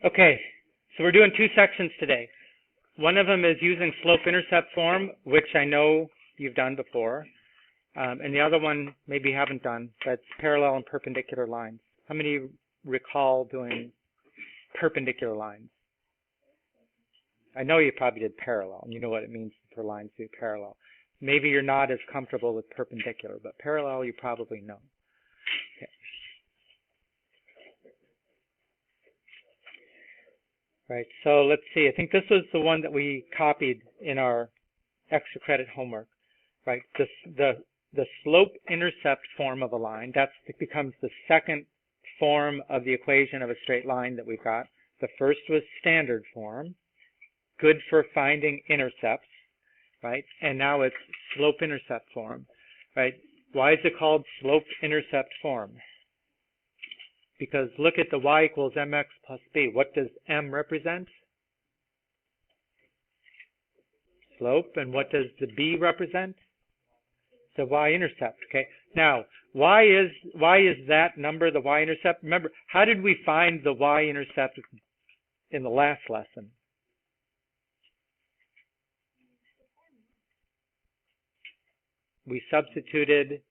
Okay, so we're doing two sections today. One of them is using slope-intercept form, which I know you've done before. And the other one maybe you haven't done, that's parallel and perpendicular lines. How many recall doing perpendicular lines? I know you probably did parallel, and you know what it means for lines to be parallel. Maybe you're not as comfortable with perpendicular, but parallel you probably know. Okay. Right, so let's see. I think this was the one that we copied in our extra credit homework. Right, the slope-intercept form of a line, that becomes the second form of the equation of a straight line that we've got. The first was standard form, good for finding intercepts, right? And now it's slope-intercept form, right? Why is it called slope-intercept form? Because look at the y equals mx plus b. What does m represent? Slope. And what does the b represent? The y-intercept. Okay. Now, why is that number the y-intercept? Remember, how did we find the y-intercept in the last lesson? We substituted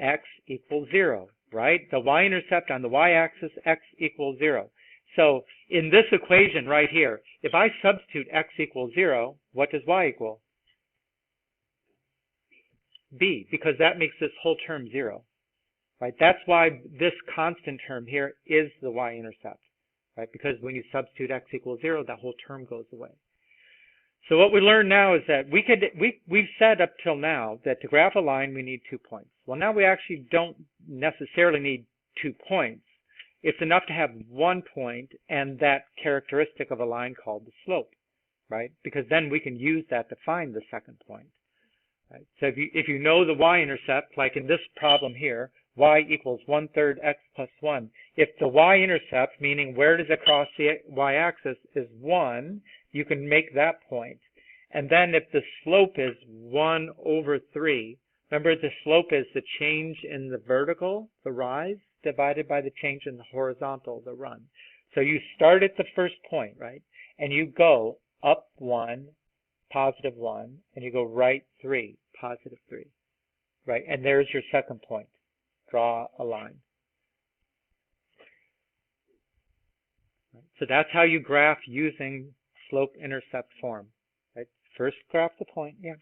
x equals 0, right? The y-intercept on the y-axis, x equals 0. So in this equation right here, if I substitute x equals 0, what does y equal? B, because that makes this whole term 0, right? That's why this constant term here is the y-intercept, right? Because when you substitute x equals 0, that whole term goes away. So what we learned now is that we've said up till now that to graph a line we need 2 points. Well, now we actually don't necessarily need 2 points. It's enough to have 1 point and that characteristic of a line called the slope, right? Because then we can use that to find the second point. Right? So if you know the y-intercept, like in this problem here, y equals 1/3 x plus 1. If the y-intercept, meaning where does it cross the y-axis, is 1, you can make that point. And then if the slope is 1/3, remember the slope is the change in the vertical, the rise, divided by the change in the horizontal, the run. So you start at the first point, right? And you go up 1, positive 1, and you go right 3, positive 3, right? And there's your second point. Draw a line. Right? So that's how you graph using slope-intercept form. Right? First graph the point, yeah.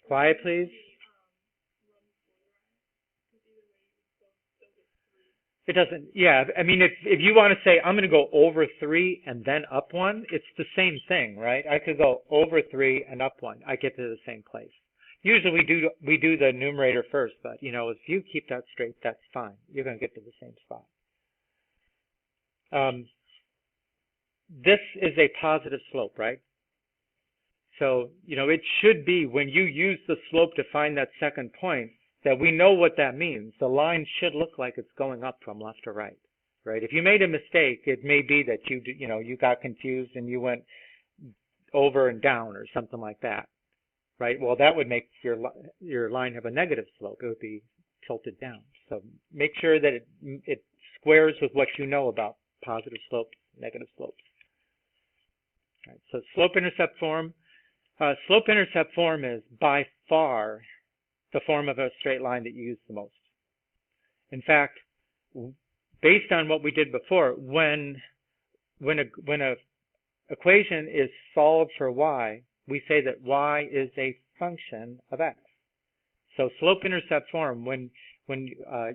Quiet, please. It doesn't, yeah, I mean, if you want to say, I'm going to go over 3 and then up 1, it's the same thing, right? I could go over 3 and up 1. I get to the same place. Usually we do the numerator first, but, you know, if you keep that straight, that's fine. You're going to get to the same spot. This is a positive slope, right? So, you know, it should be when you use the slope to find that second point, that we know what that means. The line should look like it's going up from left to right, right? If you made a mistake, it may be that you got confused and you went over and down or something like that, right? Well, that would make your line have a negative slope. It would be tilted down. So make sure that it squares with what you know about positive slopes, negative slopes. All right, so slope-intercept form. Slope-intercept form is by far the form of a straight line that you use the most. In fact, based on what we did before, when a equation is solved for y, we say that y is a function of x. So slope-intercept form, when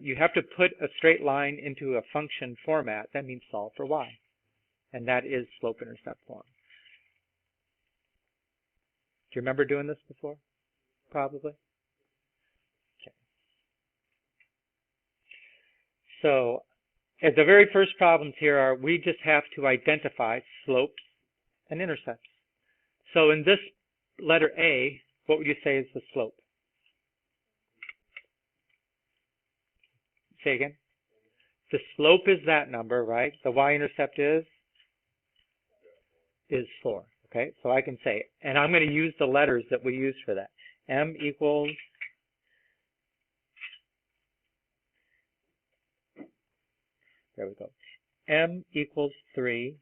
you have to put a straight line into a function format, that means solve for y, and that is slope-intercept form. Do you remember doing this before? Probably. So the very first problems here are we just have to identify slopes and intercepts. So in this letter A, what would you say is the slope? Say again. The slope is that number, right? The y-intercept is 4. Okay, so I can say, and I'm going to use the letters that we use for that. M equals There we go. M equals 3,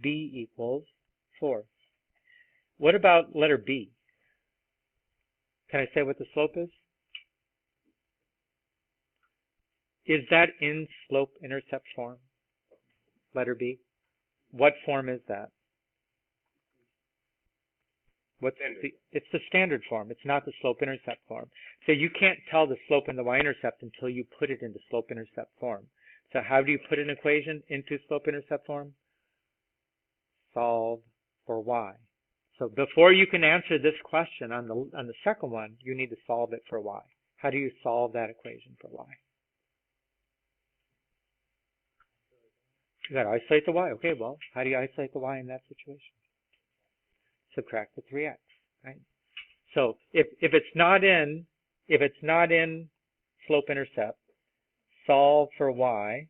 B equals 4. What about letter B? Can I say what the slope is? Is that in slope-intercept form? Letter B? What form is that? It's the standard form. It's not the slope-intercept form. So you can't tell the slope and the y-intercept until you put it into slope-intercept form. So how do you put an equation into slope-intercept form? Solve for y. So before you can answer this question on the second one, you need to solve it for y. How do you solve that equation for y? You got to isolate the y. Okay, well, how do you isolate the y in that situation? Subtract the 3x, right? So if it's not in slope-intercept, solve for y.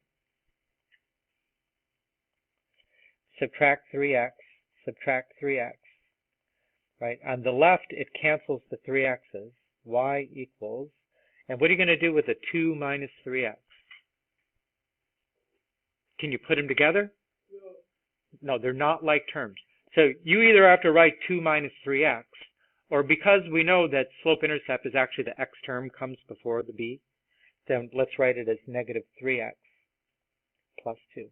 Subtract 3x. Subtract 3x. Right? On the left, it cancels the 3x's. Y equals, and what are you going to do with the 2 minus 3x? Can you put them together? No, they're not like terms. So you either have to write 2 minus 3x, or because we know that slope-intercept is actually the x term comes before the b, then let's write it as negative 3x plus 2.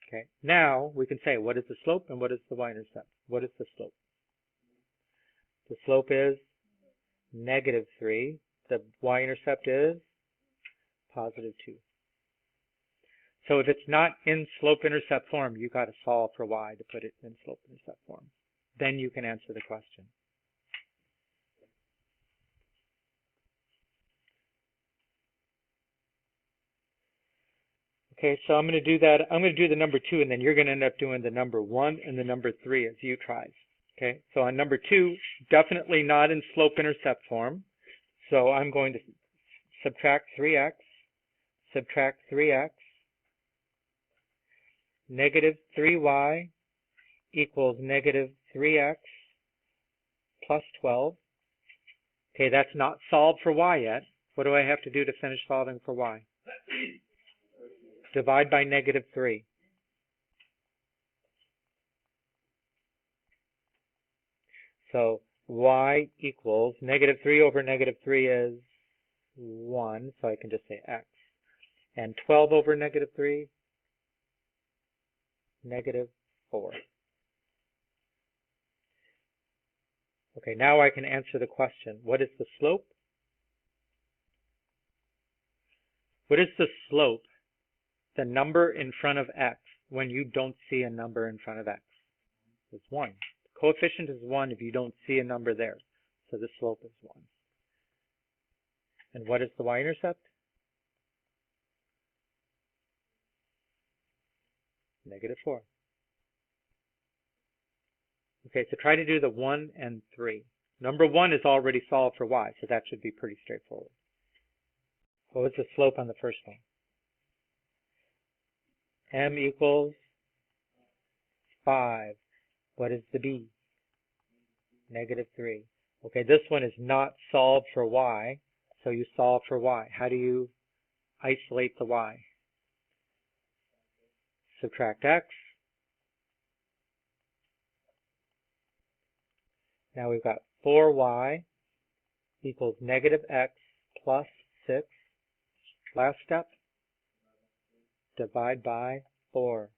Okay, now we can say what is the slope and what is the y-intercept. What is the slope? The slope is negative 3. The y-intercept is positive 2. So if it's not in slope-intercept form, you got to solve for y to put it in slope-intercept form. Then you can answer the question. Okay, so I'm going to do that. I'm going to do the number 2, and then you're going to end up doing the number 1 and the number 3 as you tries. Okay, so on number 2, definitely not in slope-intercept form. So I'm going to subtract 3x, subtract 3x, negative 3y equals negative 3x plus 12. Okay, that's not solved for y yet. What do I have to do to finish solving for y? Divide by negative 3. So y equals negative 3 over negative 3 is 1, so I can just say x. And 12 over negative 3, negative 4. Okay, now I can answer the question. What is the slope? What is the slope, the number in front of x, when you don't see a number in front of x? It's 1. The coefficient is 1 if you don't see a number there. So the slope is 1. And what is the y-intercept? Negative 4. Okay, so try to do the 1 and 3. Number 1 is already solved for y, so that should be pretty straightforward. What was the slope on the first one? M equals 5. What is the b? Negative 3. Okay, this one is not solved for y, so you solve for y. How do you isolate the y? Subtract x. Now we've got 4y equals negative x plus 6. Last step, divide by 4.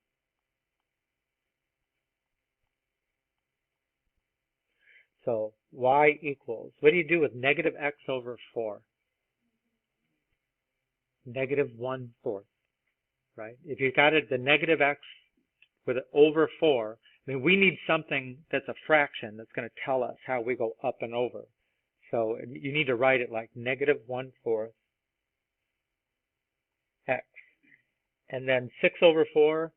So y equals, what do you do with negative x over 4? Negative 1/4, right? If you got it, the negative x with it over 4, I mean, we need something that's a fraction that's going to tell us how we go up and over. So you need to write it like negative 1/4 x. And then 6 over 4,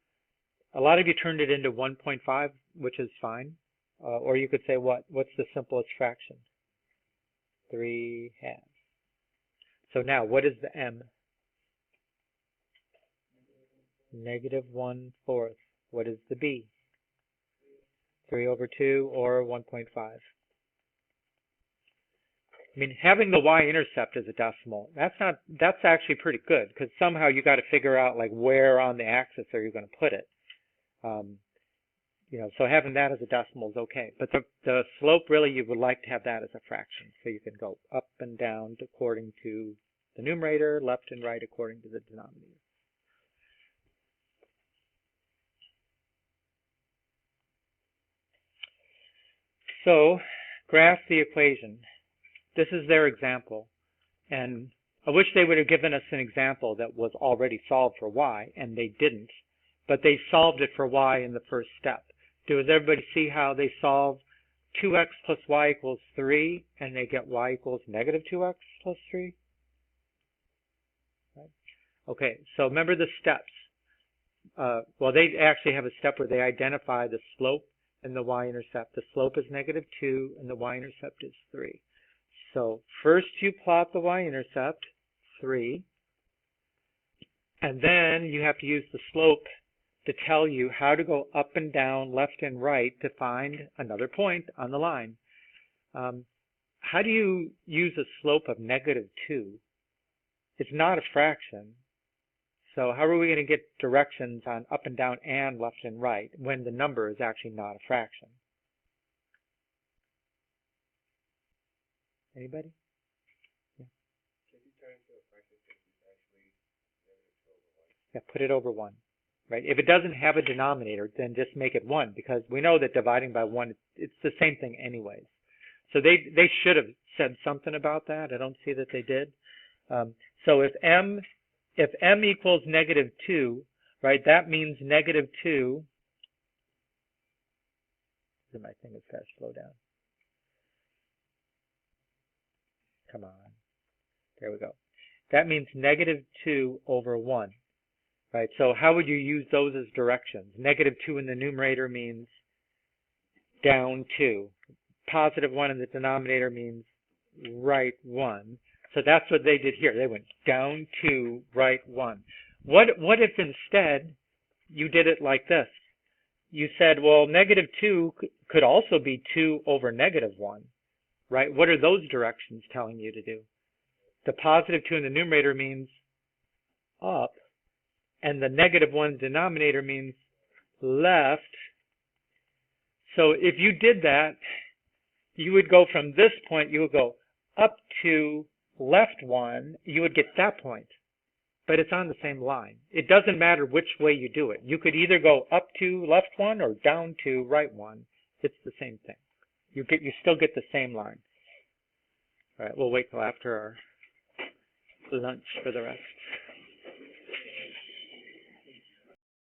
a lot of you turned it into 1.5, which is fine. Or you could say what's the simplest fraction? 3 halves. So now what is the m? Negative 1/4. What is the b? 3 over 2 or 1.5. I mean, having the y-intercept as a decimal, that's actually pretty good, because somehow you got to figure out like where on the axis are you going to put it. You know, so having that as a decimal is okay. But the slope, really, you would like to have that as a fraction. So you can go up and down according to the numerator, left and right according to the denominator. So graph the equation. This is their example. And I wish they would have given us an example that was already solved for y, and they didn't. But they solved it for y in the first step. Does everybody see how they solve 2x plus y equals 3, and they get y equals negative 2x plus 3? Right. Okay, so remember the steps. Well, they actually have a step where they identify the slope and the y-intercept. The slope is negative 2, and the y-intercept is 3. So first you plot the y-intercept, 3, and then you have to use the slope to tell you how to go up and down, left and right to find another point on the line. How do you use a slope of negative 2? It's not a fraction. So how are we going to get directions on up and down and left and right when the number is actually not a fraction? Anybody? Yeah. Yeah, put it over 1. Right? If it doesn't have a denominator, then just make it 1, because we know that dividing by 1, it's the same thing anyways. So they should have said something about that. I don't see that they did. So if m equals negative 2, right, that means negative 2. My thing has got to slow down. Come on. There we go. That means negative 2 over 1. Right, so how would you use those as directions? Negative 2 in the numerator means down 2. Positive 1 in the denominator means right 1. So that's what they did here. They went down 2, right 1. What if instead you did it like this? You said, well, negative 2 could also be 2 over negative 1. Right? What are those directions telling you to do? The positive 2 in the numerator means up. And the negative 1 denominator means left. So if you did that, you would go from this point, you would go up to left 1, you would get that point. But it's on the same line. It doesn't matter which way you do it. You could either go up to left 1 or down to right 1. It's the same thing. You still get the same line. All right, we'll wait till after our lunch for the rest.